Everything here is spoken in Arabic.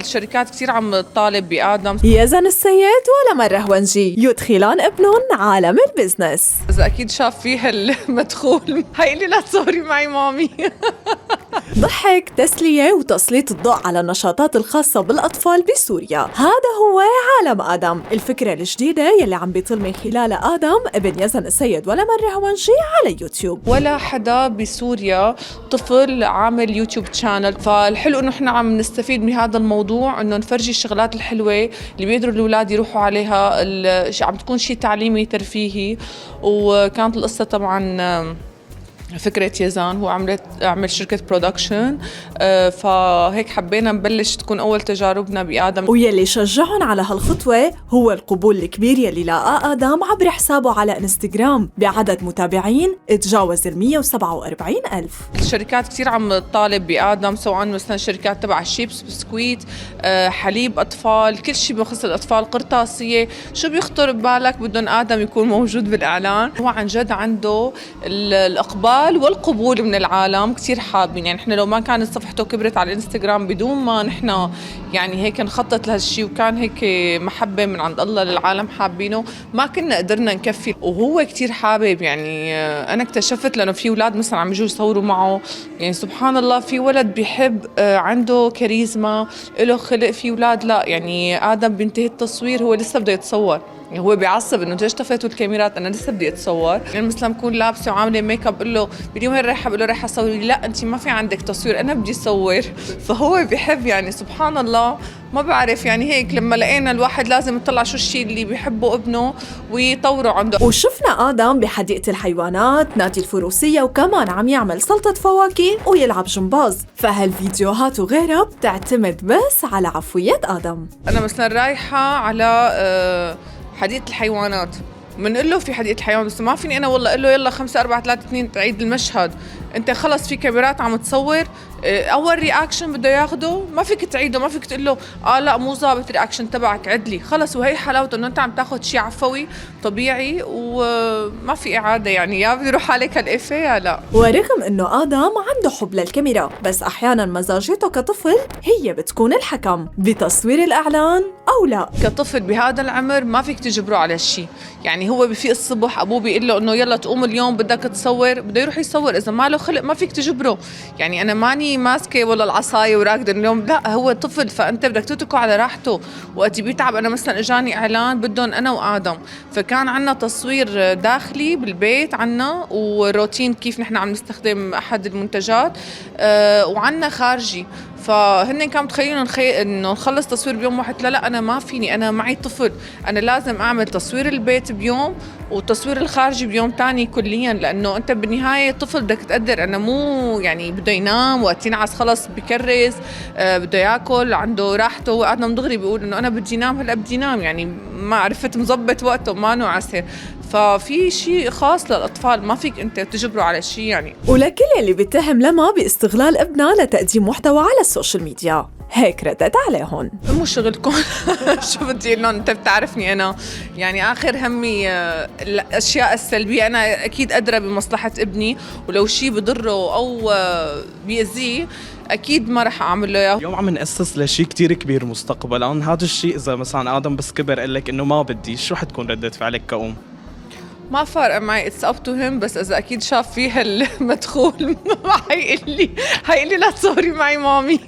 الشركات كتير عم تطالب بآدم. يزن السيد ولا مرة ونجي يدخلان ابنهم عالم البزنس. إذا أكيد شاف فيها المدخول هيقلي لا تصوري معي مامي. ضحك، تسلية، وتسليط الضوء على النشاطات الخاصة بالأطفال بسوريا. هذا هو عالم آدم، الفكرة الجديدة يلي عم بيطل من خلالها آدم ابن يزن السيد ولا مرة ونجي على يوتيوب. ولا حدا بسوريا طفل عامل يوتيوب شانل، فالحلو انه احنا عم نستفيد من هذا الموضوع، انه نفرجي الشغلات الحلوة اللي بيقدروا الاولاد يروحوا عليها، عم تكون شيء تعليمي ترفيهي. وكانت القصة طبعا فكرة يزان، هو عمل شركة برودكشن، فهيك حبينا نبلش تكون أول تجاربنا بآدم. ويلي شجعهم على هالخطوة هو القبول الكبير يلي لاقاه آدم عبر حسابه على انستغرام بعدد متابعين تجاوز 147,000. الشركات كتير عم تطالب بآدم، سواء مثلا شركات تبع الشيبس، بسكويت، حليب أطفال، كل شيء بخص الأطفال، قرطاسية، شو بيخطر ببالك بدهم آدم يكون موجود بالإعلان. هو عن جد عنده الإقبال والقبول من العالم، كتير حابين. يعني احنا لو ما كانت صفحته كبرت على الانستغرام بدون ما نحن يعني هيك نخطط لهالشي، وكان هيك محبة من عند الله للعالم حابينه، ما كنا قدرنا نكفي. وهو كتير حابب. يعني انا اكتشفت لانه في اولاد مثلا عم يجوا يصوروا معه، يعني سبحان الله في ولد بيحب، عنده كاريزما، له خلق. في اولاد لا، يعني آدم بينتهي التصوير هو لسه بده يتصور، يعني هو بيعصب انه ليش طفيتوا الكاميرات، انا لسه بدي اتصور. يعني مثلا بكون لابسه وعامله ميك اب، بقول له اليوم وين رايحه، بقول له رايحه اصور. لا انت ما في عندك تصوير، انا بدي اصور. فهو بيحب، يعني سبحان الله ما بعرف. يعني هيك لما لقينا الواحد لازم يطلع شو الشيء اللي بيحبه ابنه ويطوره عنده. وشفنا آدم بحديقة الحيوانات، نادي الفروسية، وكمان عم يعمل سلطة فواكه ويلعب جمباز. فهالفيديوهات وغيرها بتعتمد بس على عفوية آدم. انا مثلا رايحه على حديقة الحيوانات، بنقول له في حديقة الحيوان، بس ما فيني أنا والله أقول له يلا 5 4 3 2 تعيد المشهد. أنت خلص في كاميرات عم تصور، أول رياكشن بده ياخده ما فيك تعيده، ما فيك تقول له لا مو ظابط الرياكشن تبعك عدلي. خلص، وهي حلاوته إنه أنت عم تاخد شيء عفوي طبيعي وما في إعادة. يعني يا بيروح عليك الإفيه يا لا. ورغم إنه آدم عنده حب للكاميرا، بس أحياناً مزاجته كطفل هي بتكون الحكم بتصوير الإعلان أو لا. كطفل بهذا العمر ما فيك تجبره على الشيء. يعني هو بفيق الصبح أبوه بيقول له إنه يلا تقوم اليوم بدك تصور، بده يروح يصور. إذا ما له خلق ما فيك تجبره. يعني أنا ماني ماسكة ولا العصاية وراكده اليوم، لا هو طفل، فأنت بدك تتركه على راحته. وقت بيتعب، أنا مثلا إجاني إعلان بدهم أنا وآدم، فكان عنا تصوير داخلي بالبيت عنا، وروتين كيف نحن عم نستخدم أحد المنتجات، وعنا خارجي. فهن كانوا متخيلين انه نخلص تصوير بيوم واحد. لا انا ما فيني، انا معي طفل، انا لازم اعمل تصوير البيت بيوم والتصوير الخارجي بيوم تاني كليا، لانه انت بالنهايه طفل بدك تقدر. انا مو يعني بده ينام وقت ينعس خلص بكرس، بده ياكل، عنده راحته. وقعدنا دغري بيقول انه انا بدي نام، هلا بدي نام، يعني ما عرفت مزبط وقته ما نعسر. ففي شيء خاص للأطفال ما فيك أنت تجبره على شيء. يعني ولكل اللي بيتهم لما باستغلال ابنها لتقديم محتوى على السوشيال ميديا، هيك ردت عليهم: مو شغلكم. شو بدي لهم، انت بتعرفني انا يعني اخر همي الاشياء السلبيه. انا اكيد ادرى بمصلحه ابني، ولو شيء بضره او بيأذيه اكيد ما رح اعمل له اياه. اليوم عم نأسس لشيء كتير كبير مستقبلا. هذا الشيء اذا مثلا آدم بس كبر قال لك انه ما بدي، شو حتكون ردة فعلك كأم؟ ما فارقه معي، اتس اب تو هيم. بس اذا اكيد شاف فيها المدخول هيقلي لا تصوري معي مامي.